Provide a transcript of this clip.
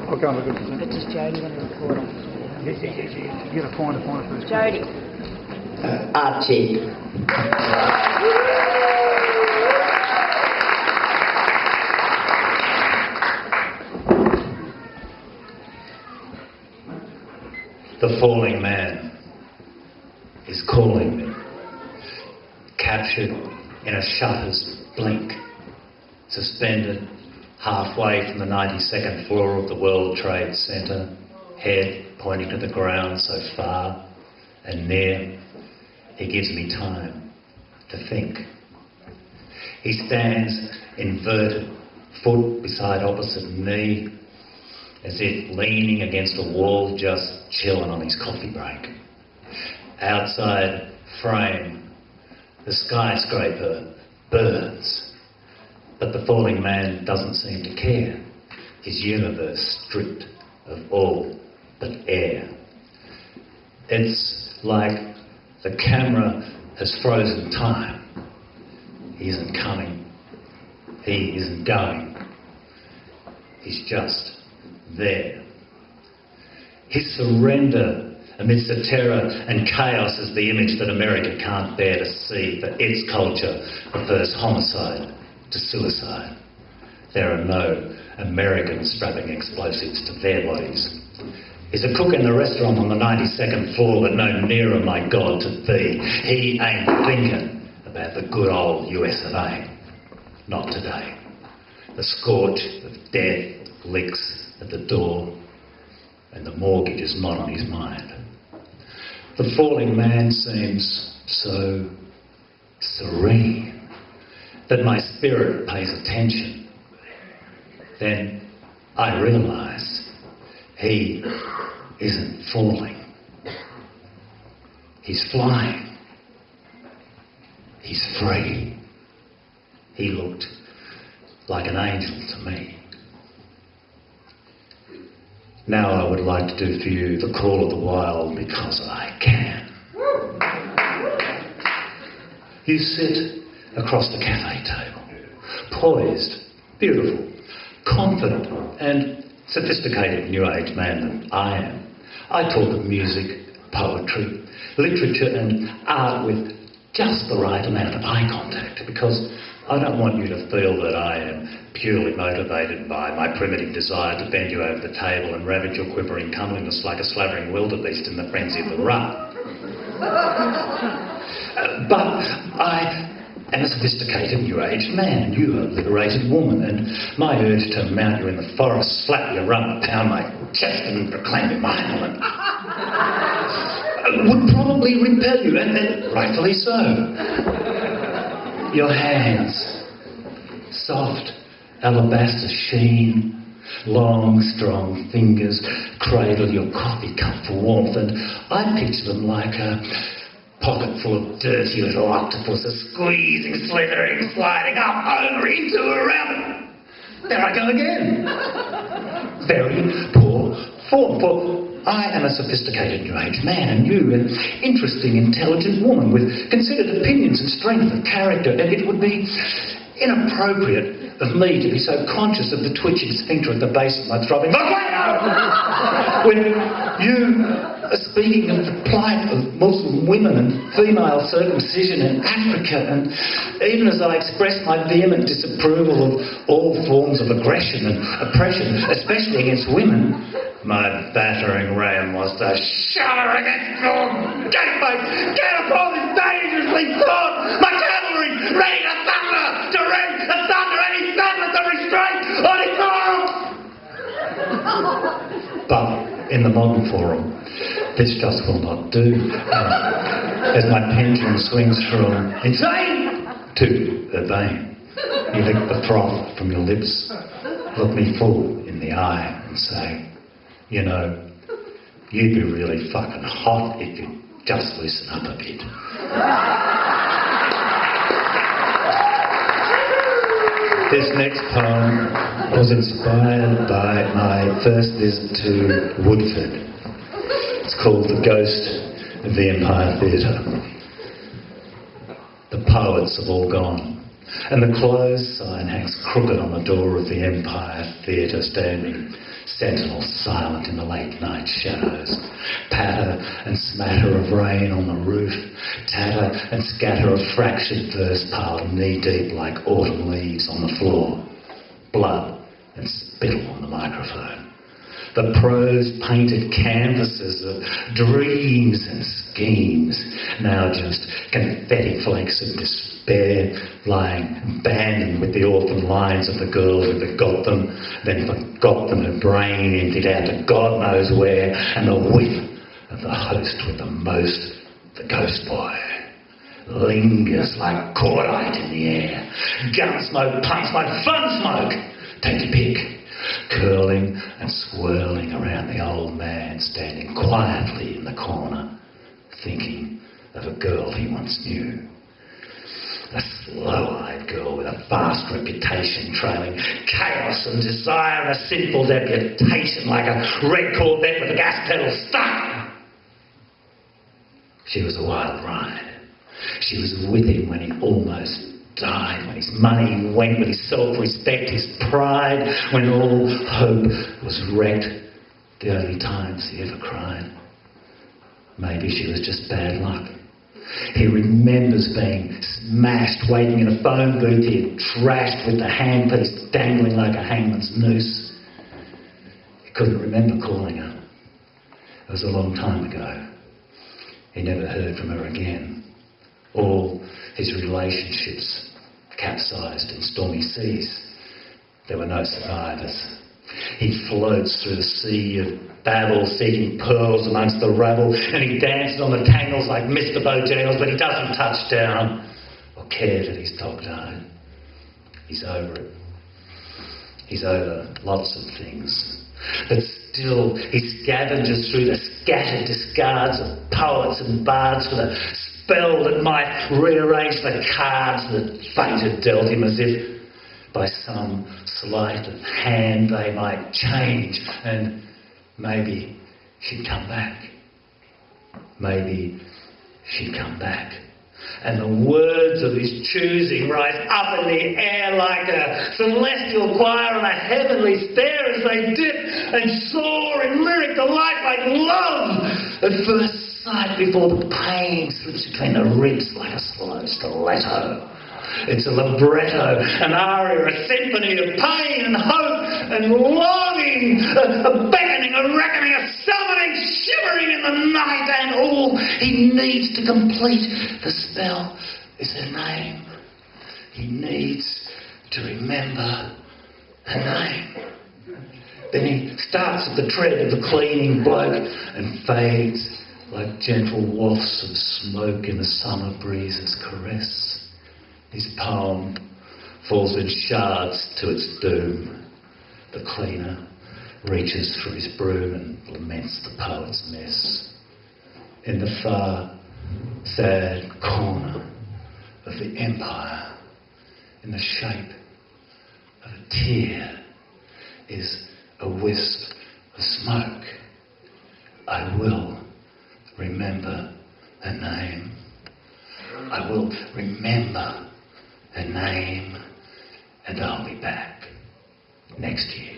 I'll go and look at it. But does Jodie want to record on? You get a pointer first. Jodie. Archie. The falling man is calling me, captured in a shutter's blink, suspended halfway from the 92nd floor of the World Trade Center, head pointing to the ground so far and near. He gives me time to think. He stands inverted, foot beside opposite knee, as if leaning against a wall, just chilling on his coffee break. Outside frame, the skyscraper burns, but the falling man doesn't seem to care. His universe stripped of all but air. It's like the camera has frozen time. He isn't coming. He isn't going. He's just there. His surrender amidst the terror and chaos is the image that America can't bear to see, for its culture prefers homicide to suicide. There are no Americans strapping explosives to their bodies. He's a cook in the restaurant on the 92nd floor, but no nearer, my God, to thee. He ain't thinking about the good old US of A. Not today. The scorch of death licks at the door, and the mortgage is not on his mind. The falling man seems so serene that my spirit pays attention. Then I realise he isn't falling. He's flying. He's free. He looked like an angel to me. Now I would like to do for you the call of the wild, because I can. You sit across the cafe table, poised, beautiful, confident and sophisticated new age man that I am. I talk of music, poetry, literature and art with just the right amount of eye contact, because I don't want you to feel that I am purely motivated by my primitive desire to bend you over the table and ravage your quivering comeliness like a slavering wildebeest in the frenzy of the rut. But I am a sophisticated new age man, and you are a liberated woman, and my urge to mount you in the forest, slap your rump, pound my chest and proclaim you my element would probably repel you, and rightfully so. Your hands, soft alabaster sheen, long strong fingers cradle your coffee cup for warmth, and I picture them like a pocket full of dirty little octopuses, squeezing, slithering, sliding up, over, into, around. There I go again. Very poor form, for I am a sophisticated new age man, and you an interesting, intelligent woman with considered opinions and strength of character, and it would be inappropriate of me to be so conscious of the twitching sphincter at the base of my throbbing when you are speaking of the plight of Muslim women and female circumcision in Africa, and even as I express my vehement disapproval of all forms of aggression and oppression, especially against women, my battering ram was to shudder against your gateway, get upon this dangerously fraught, my cavalry ready to thunder, to rend and thunder any thunder to restrain on its arms. But in the modern forum, this just will not do. As my pendulum swings from insane to urbane, you lick the froth from your lips, look me full in the eye and say, you know, you'd be really fucking hot if you'd just loosen up a bit. This next poem was inspired by my first visit to Woodford. It's called The Ghost of the Empire Theatre. The poets have all gone. and the closed sign hangs crooked on the door of the Empire Theatre, standing sentinel silent in the late night shadows. Patter and smatter of rain on the roof, tatter and scatter of fractured verse piled knee-deep like autumn leaves on the floor. Blood and spittle on the microphone. The prose painted canvases of dreams and schemes, now just confetti flakes of despair, lying abandoned with the orphan lines of the girl who forgot them, then forgot them, her brain emptied out to God knows where, and the whiff of the host with the most, the ghost boy, lingers like cordite in the air. Gun smoke, punk smoke, fun smoke, take your pick. Curling and swirling around the old man standing quietly in the corner, thinking of a girl he once knew. A slow-eyed girl with a vast reputation, trailing chaos and desire and a sinful deputation like a red Corvette with the gas pedal stuck. She was a wild ride. She was with him when he almost died, when his money went, with his self-respect, his pride, when all hope was wrecked, the only times he ever cried. Maybe she was just bad luck. He remembers being smashed, waiting in a phone booth he had trashed with the handpiece dangling like a hangman's noose. He couldn't remember calling her. It was a long time ago. He never heard from her again. All his relationships capsized in stormy seas. There were no survivors. He floats through the sea of babble, seeking pearls amongst the rabble, and he dances on the tangles like Mr. Bojangles, but he doesn't touch down or care that his dog died. He's over it. He's over lots of things. But still, he scavenges through the scattered discards of poets and bards for the spell that might rearrange the cards that fate had dealt him, as if by some sleight of hand they might change, and maybe she'd come back. Maybe she'd come back. And the words of his choosing rise up in the air like a celestial choir on a heavenly stair as they dip and soar in lyric delight like love at first sight, before the pain slips between the ribs like a slow stiletto. It's a libretto, an aria, a symphony of pain and hope and longing, a beckoning, a reckoning, a summoning, shivering in the night, and all he needs to complete the spell is her name. He needs to remember her name. Then he starts at the tread of the cleaning bloke and fades like gentle wafts of smoke in the summer breeze's caress. His poem falls in shards to its doom. The cleaner reaches for his broom and laments the poet's mess. In the far, sad corner of the empire, in the shape of a tear, is a wisp of smoke. I will remember her name. I will remember her name, and I'll be back next year.